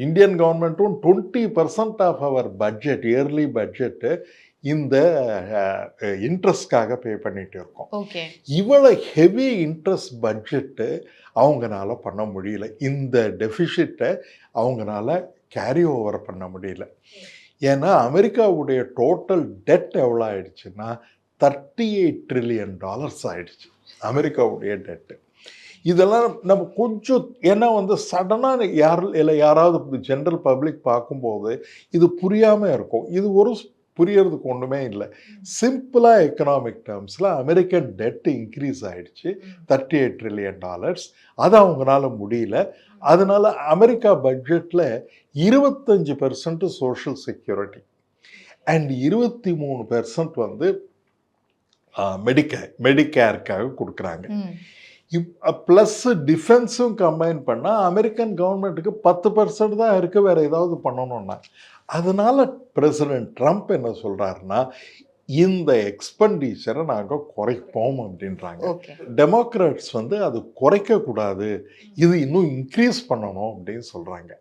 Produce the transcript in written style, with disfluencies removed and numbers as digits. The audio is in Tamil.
இந்தியன் கவர்மெண்ட்டும் 20% of our budget, yearly budget இந்த இன்ட்ரெஸ்ட்காக பே பண்ணிட்டு இருக்கோம். இவ்வளோ ஹெவி இன்ட்ரெஸ்ட் பட்ஜெட்டு அவங்களால பண்ண முடியல. இந்த டெஃபிஷிட்டை அவங்களால கேரி ஓவர் பண்ண முடியல. ஏன்னா அமெரிக்காவுடைய டோட்டல் டெட் எவ்வளோ ஆயிடுச்சுன்னா $38 trillion ஆயிடுச்சு அமெரிக்காவுடைய டெட்டு. இதெல்லாம் நம்ம கொஞ்சம் ஏன்னா சடனாக யாராவது ஜென்ரல் பப்ளிக் பார்க்கும்போது இது புரியாமல் இருக்கும். இது புரியறதுக்கு ஒன்றுமே இல்லை. சிம்பிளாக எக்கனாமிக் டேர்ம்ஸில் அமெரிக்கன் டெட் இன்க்ரீஸ் ஆகிடுச்சு $38 trillion. அது அவங்களால முடியல. அதனால அமெரிக்கா பட்ஜெட்டில் 25% சோஷியல் செக்யூரிட்டி அண்ட் 23% மெடிக்கேருக்காக கொடுக்குறாங்க. ப்ளஸ் டிஃபென்ஸும் கம்பைன் பண்ணால் அமெரிக்கன் கவர்மெண்ட்டுக்கு 10% தான் இருக்குது வேறு ஏதாவது பண்ணணும்னா. அதனால் பிரசிடென்ட் ட்ரம்ப் என்ன சொல்கிறாருன்னா இந்த எக்ஸ்பெண்டிச்சரை நாங்கள் குறைப்போம் அப்படின்றாங்க. டெமோக்ராட்ஸ் அது குறைக்கக்கூடாது, இது இன்னும் இன்க்ரீஸ் பண்ணணும் அப்படின்னு சொல்கிறாங்க.